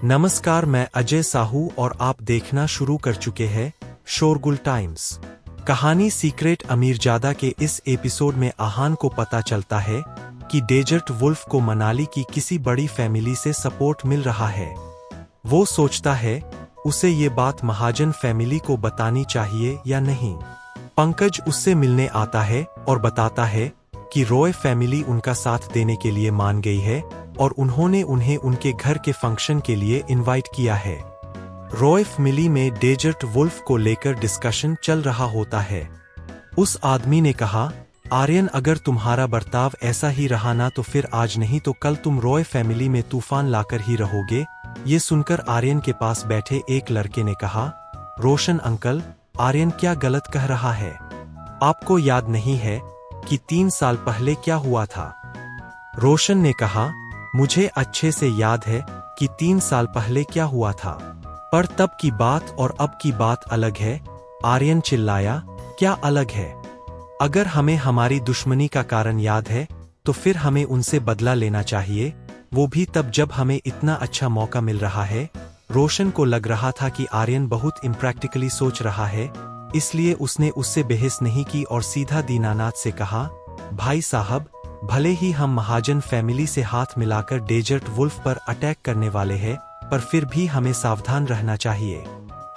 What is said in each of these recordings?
नमस्कार, मैं अजय साहू और आप देखना शुरू कर चुके हैं शोरगुल टाइम्स। कहानी सीक्रेट अमीरजादा के इस एपिसोड में आहान को पता चलता है कि डेजर्ट वुल्फ को मनाली की किसी बड़ी फैमिली से सपोर्ट मिल रहा है। वो सोचता है उसे ये बात महाजन फैमिली को बतानी चाहिए या नहीं। पंकज उससे मिलने आता है और बताता है कि रॉय फैमिली उनका साथ देने के लिए मान गई है और उन्होंने उन्हें उनके घर के फंक्शन के लिए इनवाइट किया है। रॉय फैमिली में डेजर्ट वुल्फ को लेकर डिस्कशन चल रहा होता है। उस आदमी ने कहा, आर्यन, अगर तुम्हारा बर्ताव ऐसा ही रहा ना तो फिर आज नहीं तो कल तुम रॉय फैमिली में तूफान लाकर ही रहोगे। ये सुनकर आर्यन के पास बैठे एक लड़के ने कहा, रोशन अंकल, आर्यन क्या गलत कह रहा है? आपको याद नहीं है कि 3 साल पहले क्या हुआ था? रोशन ने कहा, मुझे अच्छे से याद है कि 3 साल पहले क्या हुआ था, पर तब की बात और अब की बात अलग है। आर्यन चिल्लाया, क्या अलग है? अगर हमें हमारी दुश्मनी का कारण याद है तो फिर हमें उनसे बदला लेना चाहिए, वो भी तब जब हमें इतना अच्छा मौका मिल रहा है। रोशन को लग रहा था कि आर्यन बहुत इम्प्रैक्टिकली सोच रहा है, इसलिए उसने उससे बहस नहीं की और सीधा दीनानाथ से कहा, भाई साहब, भले ही हम महाजन फैमिली से हाथ मिलाकर डेजर्ट वुल्फ पर अटैक करने वाले हैं, पर फिर भी हमें सावधान रहना चाहिए।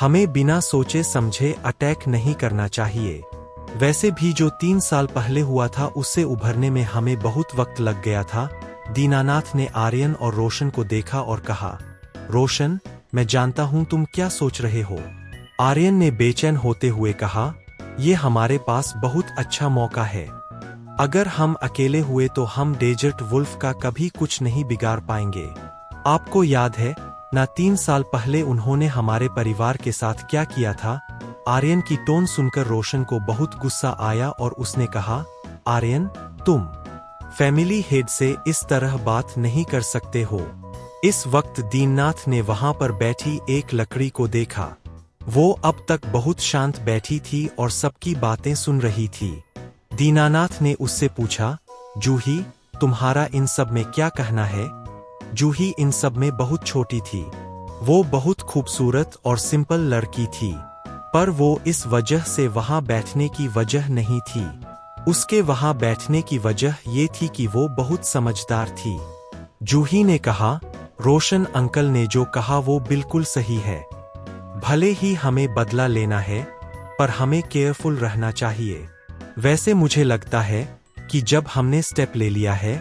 हमें बिना सोचे समझे अटैक नहीं करना चाहिए। वैसे भी जो 3 साल पहले हुआ था उससे उभरने में हमें बहुत वक्त लग गया था। दीनानाथ ने आर्यन और रोशन को देखा और कहा, रोशन, मैं जानता हूं तुम क्या सोच रहे हो। आर्यन ने बेचैन होते हुए कहा, यह हमारे पास बहुत अच्छा मौका है। अगर हम अकेले हुए तो हम डेजर्ट वुल्फ का कभी कुछ नहीं बिगाड़ पाएंगे। आपको याद है ना 3 साल पहले उन्होंने हमारे परिवार के साथ क्या किया था? आर्यन की टोन सुनकर रोशन को बहुत गुस्सा आया और उसने कहा, आर्यन, तुम फैमिली हेड से इस तरह बात नहीं कर सकते हो। इस वक्त दीननाथ ने वहां पर बैठी एक लकड़ी को देखा। वो अब तक बहुत शांत बैठी थी और सबकी बातें सुन रही थी। दीनानाथ ने उससे पूछा, जूही, तुम्हारा इन सब में क्या कहना है? जूही इन सब में बहुत छोटी थी। वो बहुत खूबसूरत और सिंपल लड़की थी, पर वो इस वजह से वहां बैठने की वजह नहीं थी। उसके वहां बैठने की वजह ये थी कि वो बहुत समझदार थी। जूही ने कहा, रोशन अंकल ने जो कहा वो बिल्कुल सही है। भले ही हमें बदला लेना है, पर हमें केयरफुल रहना चाहिए। वैसे मुझे लगता है कि जब हमने स्टेप ले लिया है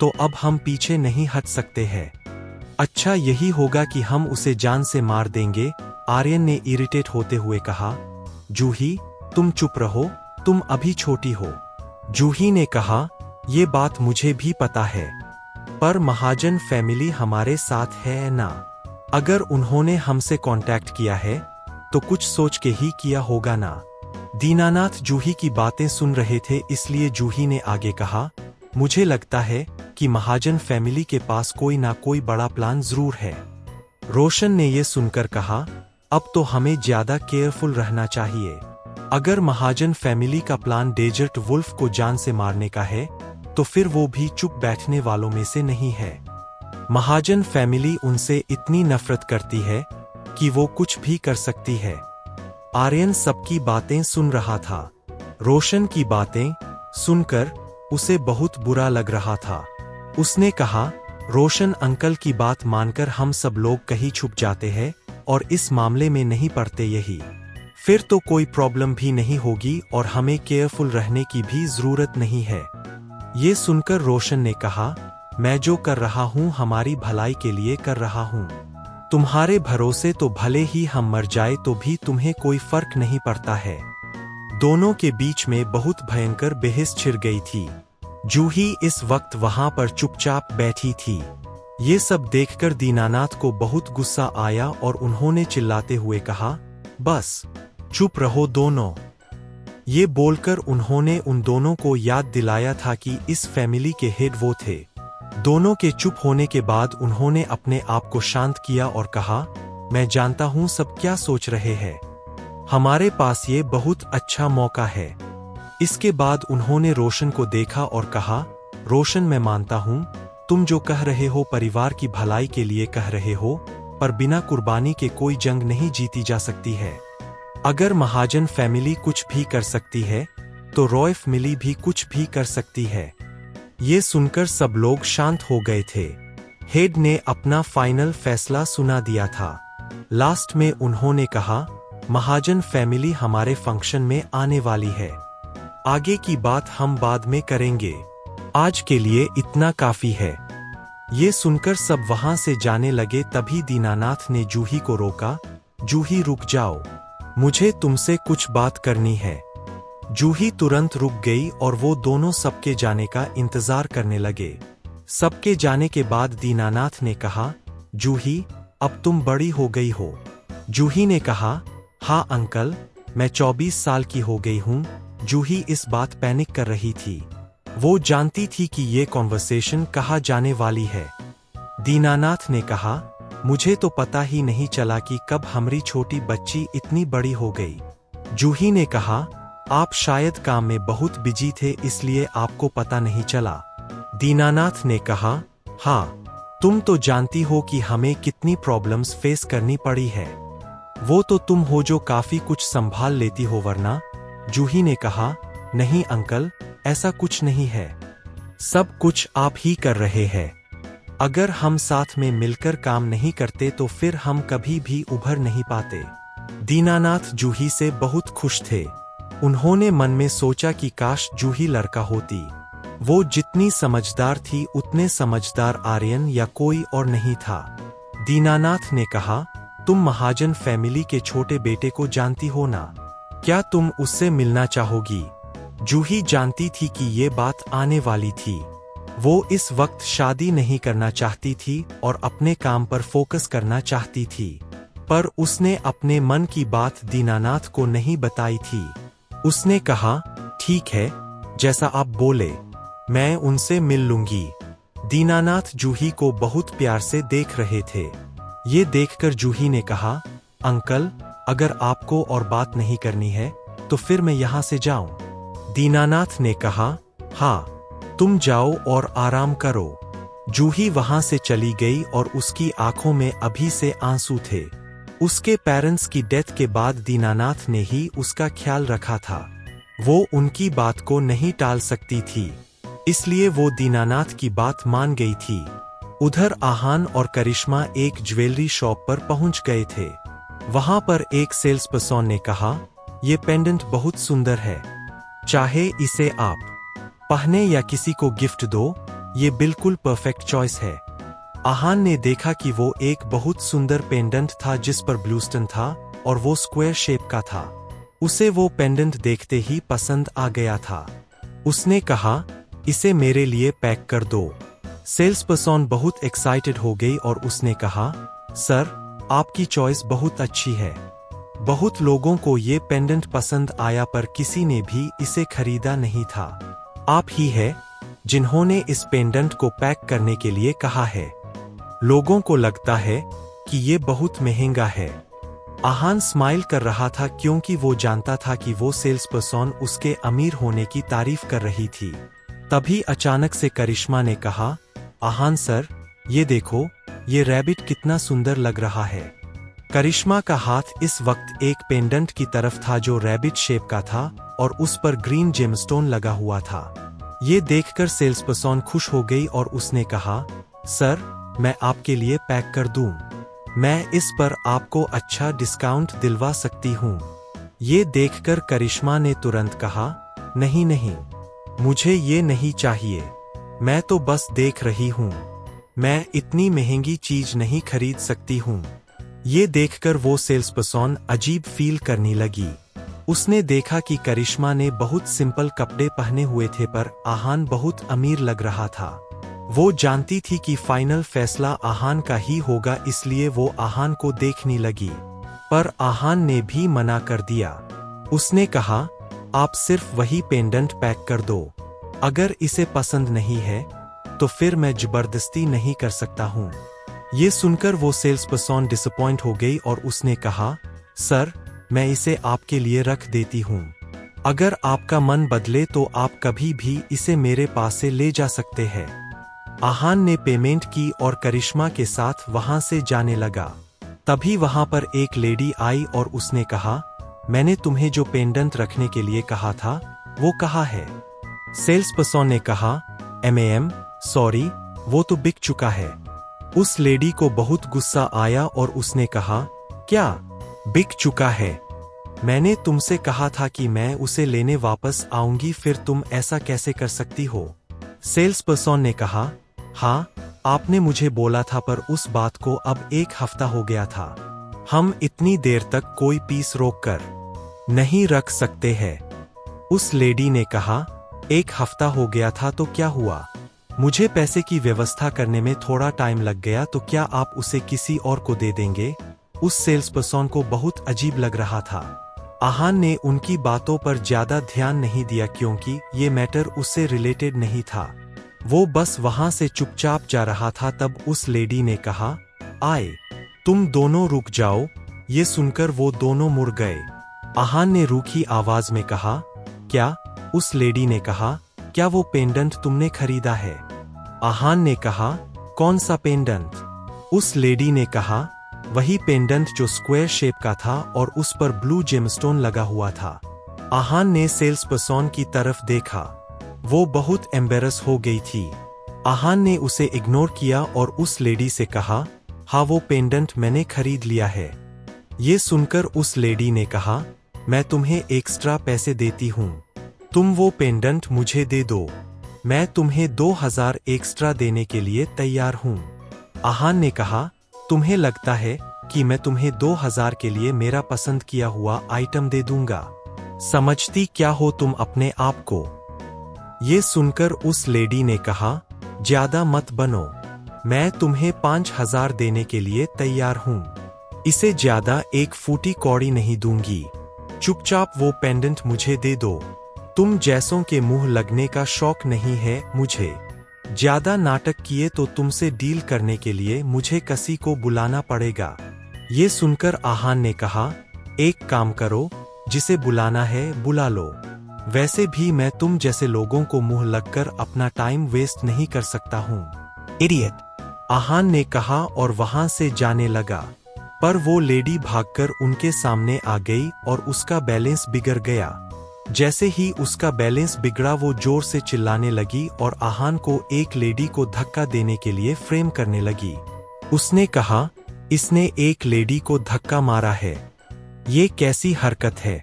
तो अब हम पीछे नहीं हट सकते हैं। अच्छा यही होगा कि हम उसे जान से मार देंगे, आर्यन ने इरिटेट होते हुए कहा। जूही, तुम चुप रहो, तुम अभी छोटी हो। जूही ने कहा, ये बात मुझे भी पता है, पर महाजन फैमिली हमारे साथ है ना। अगर उन्होंने हमसे कांटेक्ट किया है तो कुछ सोच के ही किया होगा ना। दीनानाथ जूही की बातें सुन रहे थे, इसलिए जूही ने आगे कहा, मुझे लगता है कि महाजन फैमिली के पास कोई ना कोई बड़ा प्लान जरूर है। रोशन ने यह सुनकर कहा, अब तो हमें ज्यादा केयरफुल रहना चाहिए। अगर महाजन फैमिली का प्लान डेजर्ट वुल्फ को जान से मारने का है तो फिर वो भी चुप बैठने वालों में से नहीं है। महाजन फैमिली उनसे इतनी नफरत करती है कि वो कुछ भी कर सकती है। आर्यन सबकी बातें सुन रहा था। रोशन की बातें सुनकर उसे बहुत बुरा लग रहा था। उसने कहा, रोशन अंकल की बात मानकर हम सब लोग कहीं छुप जाते हैं और इस मामले में नहीं पड़ते, यही फिर तो कोई प्रॉब्लम भी नहीं होगी और हमें केयरफुल रहने की भी जरूरत नहीं है। ये सुनकर रोशन ने कहा, मैं जो कर रहा हूँ हमारी भलाई के लिए कर रहा हूँ। तुम्हारे भरोसे तो भले ही हम मर जाए तो भी तुम्हें कोई फर्क नहीं पड़ता है। दोनों के बीच में बहुत भयंकर बहस छिड़ गई थी। जूही इस वक्त वहां पर चुपचाप बैठी थी। ये सब देखकर दीनानाथ को बहुत गुस्सा आया और उन्होंने चिल्लाते हुए कहा, बस चुप रहो दोनों। ये बोलकर उन्होंने उन दोनों को याद दिलाया था कि इस फैमिली के हेड वो थे। दोनों के चुप होने के बाद उन्होंने अपने आप को शांत किया और कहा, मैं जानता हूं सब क्या सोच रहे हैं। हमारे पास ये बहुत अच्छा मौका है। इसके बाद उन्होंने रोशन को देखा और कहा, रोशन, मैं मानता हूं तुम जो कह रहे हो परिवार की भलाई के लिए कह रहे हो, पर बिना कुर्बानी के कोई जंग नहीं जीती जा सकती है। अगर महाजन फैमिली कुछ भी कर सकती है तो रॉय फैमिली भी कुछ भी कर सकती है। ये सुनकर सब लोग शांत हो गए थे। हेड ने अपना फाइनल फैसला सुना दिया था। लास्ट में उन्होंने कहा, महाजन फैमिली हमारे फंक्शन में आने वाली है, आगे की बात हम बाद में करेंगे, आज के लिए इतना काफी है। ये सुनकर सब वहां से जाने लगे। तभी दीनानाथ ने जूही को रोका। जूही रुक जाओ, मुझे तुमसे कुछ बात करनी है। जूही तुरंत रुक गई और वो दोनों सबके जाने का इंतजार करने लगे। सबके जाने के बाद दीनानाथ ने कहा, जूही अब तुम बड़ी हो गई हो। जूही ने कहा, हाँ अंकल, मैं 24 साल की हो गई हूँ। जूही इस बात पैनिक कर रही थी। वो जानती थी कि ये कॉन्वर्सेशन कहाँ जाने वाली है। दीनानाथ ने कहा, मुझे तो पता ही नहीं चला कि कब हमारी छोटी बच्ची इतनी बड़ी हो गई। जूही ने कहा, आप शायद काम में बहुत बिजी थे इसलिए आपको पता नहीं चला। दीनानाथ ने कहा, हाँ, तुम तो जानती हो कि हमें कितनी प्रॉब्लम्स फेस करनी पड़ी है। वो तो तुम हो जो काफी कुछ संभाल लेती हो वरना। जूही ने कहा, नहीं अंकल, ऐसा कुछ नहीं है, सब कुछ आप ही कर रहे हैं। अगर हम साथ में मिलकर काम नहीं करते तो फिर हम कभी भी उभर नहीं पाते। दीनानाथ जूही से बहुत खुश थे। उन्होंने मन में सोचा कि काश जूही लड़का होती। वो जितनी समझदार थी उतने समझदार आर्यन या कोई और नहीं था। दीनानाथ ने कहा, तुम महाजन फैमिली के छोटे बेटे को जानती हो ना, क्या तुम उससे मिलना चाहोगी? जूही जानती थी कि ये बात आने वाली थी। वो इस वक्त शादी नहीं करना चाहती थी और अपने काम पर फोकस करना चाहती थी, पर उसने अपने मन की बात दीनानाथ को नहीं बताई थी। उसने कहा, ठीक है, जैसा आप बोले, मैं उनसे मिल लूंगी। दीनानाथ जूही को बहुत प्यार से देख रहे थे। ये देखकर जूही ने कहा, अंकल, अगर आपको और बात नहीं करनी है तो फिर मैं यहाँ से जाऊं? दीनानाथ ने कहा, हाँ, तुम जाओ और आराम करो। जूही वहां से चली गई और उसकी आंखों में अभी से आंसू थे। उसके पेरेंट्स की डेथ के बाद दीनानाथ ने ही उसका ख्याल रखा था। वो उनकी बात को नहीं टाल सकती थी, इसलिए वो दीनानाथ की बात मान गई थी। उधर आहान और करिश्मा एक ज्वेलरी शॉप पर पहुंच गए थे। वहां पर एक सेल्स पर्सन ने कहा, ये पेंडेंट बहुत सुंदर है, चाहे इसे आप पहने या किसी को गिफ्ट दो, ये बिल्कुल परफेक्ट चॉइस है। आहान ने देखा कि वो एक बहुत सुंदर पेंडेंट था जिस पर ब्लूस्टन था और वो स्क्वायर शेप का था। उसे वो पेंडेंट देखते ही पसंद आ गया था। उसने कहा, इसे मेरे लिए पैक कर दो। सेल्स पर्सन बहुत एक्साइटेड हो गई और उसने कहा, सर, आपकी चॉइस बहुत अच्छी है। बहुत लोगों को ये पेंडेंट पसंद आया पर किसी ने भी इसे खरीदा नहीं था। आप ही है जिन्होंने इस पेंडेंट को पैक करने के लिए कहा है। लोगों को लगता है कि ये बहुत महंगा है। आहान स्माइल कर रहा था क्योंकि वो जानता था कि वो सेल्स पर्सन उसके अमीर होने की तारीफ कर रही थी। तभी अचानक से करिश्मा ने कहा, आहान सर, ये देखो, ये रैबिट कितना सुंदर लग रहा है। करिश्मा का हाथ इस वक्त एक पेंडेंट की तरफ था जो रैबिट शेप का था और उस पर ग्रीन जेमस्टोन लगा हुआ था। ये देखकर सेल्स पर्सन खुश हो गई और उसने कहा, सर, मैं आपके लिए पैक कर दूं। मैं इस पर आपको अच्छा डिस्काउंट दिलवा सकती हूँ। ये देखकर करिश्मा ने तुरंत कहा, नहीं नहीं, मुझे ये नहीं चाहिए, मैं तो बस देख रही हूँ, मैं इतनी महंगी चीज नहीं खरीद सकती हूँ। ये देखकर वो सेल्स पर्सन अजीब फील करने लगी। उसने देखा कि करिश्मा ने बहुत सिंपल कपड़े पहने हुए थे पर आहान बहुत अमीर लग रहा था। वो जानती थी कि फाइनल फैसला आहान का ही होगा, इसलिए वो आहान को देखने लगी, पर आहान ने भी मना कर दिया। उसने कहा, आप सिर्फ वही पेंडेंट पैक कर दो, अगर इसे पसंद नहीं है तो फिर मैं जबरदस्ती नहीं कर सकता हूँ। ये सुनकर वो सेल्स पर्सन डिसअपॉइंट हो गई और उसने कहा, सर, मैं इसे आपके लिए रख देती हूँ। अगर आपका मन बदले तो आप कभी भी इसे मेरे पास से ले जा सकते हैं। आहान ने पेमेंट की और करिश्मा के साथ वहां से जाने लगा। तभी वहां पर एक लेडी आई और उसने कहा, मैंने तुम्हें जो पेंडेंट रखने के लिए कहा था वो कहाँ है? सेल्स पर्सन ने कहा, मैम सॉरी, वो तो बिक चुका है। उस लेडी को बहुत गुस्सा आया और उसने कहा, क्या बिक चुका है? मैंने तुमसे कहा था कि मैं उसे लेने वापस आऊंगी, फिर तुम ऐसा कैसे कर सकती हो? सेल्स पर्सन ने कहा, हाँ आपने मुझे बोला था, पर उस बात को अब 1 हफ्ता हो गया था। हम इतनी देर तक कोई पीस रोक कर नहीं रख सकते हैं। उस लेडी ने कहा, 1 हफ्ता हो गया था तो क्या हुआ? मुझे पैसे की व्यवस्था करने में थोड़ा टाइम लग गया, तो क्या आप उसे किसी और को दे देंगे? उस सेल्स पर्सन को बहुत अजीब लग रहा था। आहान ने उनकी बातों पर ज्यादा ध्यान नहीं दिया क्योंकि ये मैटर उससे रिलेटेड नहीं था। वो बस वहां से चुपचाप जा रहा था। तब उस लेडी ने कहा, आए तुम दोनों रुक जाओ। ये सुनकर वो दोनों मुड़ गए। आहान ने रूखी आवाज में कहा, क्या? उस लेडी ने कहा, क्या वो पेंडेंट तुमने खरीदा है? आहान ने कहा, कौन सा पेंडेंट? उस लेडी ने कहा, वही पेंडेंट जो स्क्वायर शेप का था और उस पर ब्लू जेमस्टोन लगा हुआ था। आहान ने सेल्स पर्सन की तरफ देखा। वो बहुत एम्बेरस हो गई थी। आहान ने उसे इग्नोर किया और उस लेडी से कहा, हाँ वो पेंडेंट मैंने खरीद लिया है। ये सुनकर उस लेडी ने कहा, मैं तुम्हें एक्स्ट्रा पैसे देती हूँ, तुम वो पेंडेंट मुझे दे दो। मैं तुम्हें 2000 एक्स्ट्रा देने के लिए तैयार हूँ। आहान ने कहा, तुम्हें लगता है कि मैं तुम्हें 2000 के लिए मेरा पसंद किया हुआ आइटम दे दूंगा? समझती क्या हो तुम अपने आप को? ये सुनकर उस लेडी ने कहा, ज्यादा मत बनो, मैं तुम्हें 5000 देने के लिए तैयार हूँ। इसे ज्यादा 1 फूटी कौड़ी नहीं दूंगी। चुपचाप वो पेंडेंट मुझे दे दो। तुम जैसों के मुंह लगने का शौक नहीं है मुझे। ज्यादा नाटक किए तो तुमसे डील करने के लिए मुझे किसी को बुलाना पड़ेगा। ये सुनकर आहान ने कहा, एक काम करो, जिसे बुलाना है बुला लो। वैसे भी मैं तुम जैसे लोगों को मुंह लगकर अपना टाइम वेस्ट नहीं कर सकता हूँ। इडियट, आहान ने कहा और वहां से जाने लगा। पर वो लेडी भागकर उनके सामने आ गई और उसका बैलेंस बिगड़ गया। जैसे ही उसका बैलेंस बिगड़ा वो जोर से चिल्लाने लगी और आहान को एक लेडी को धक्का देने के लिए फ्रेम करने लगी। उसने कहा, इसने एक लेडी को धक्का मारा है, ये कैसी हरकत है?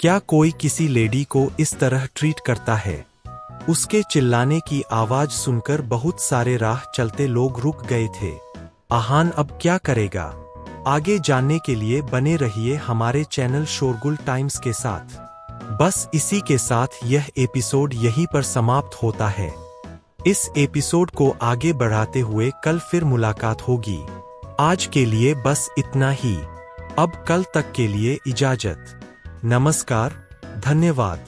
क्या कोई किसी लेडी को इस तरह ट्रीट करता है? उसके चिल्लाने की आवाज सुनकर बहुत सारे राह चलते लोग रुक गए थे। आहान अब क्या करेगा? आगे जानने के लिए बने रहिए हमारे चैनल शोरगुल टाइम्स के साथ। बस इसी के साथ यह एपिसोड यहीं पर समाप्त होता है। इस एपिसोड को आगे बढ़ाते हुए कल फिर मुलाकात होगी। आज के लिए बस इतना ही। अब कल तक के लिए इजाजत। नमस्कार, धन्यवाद।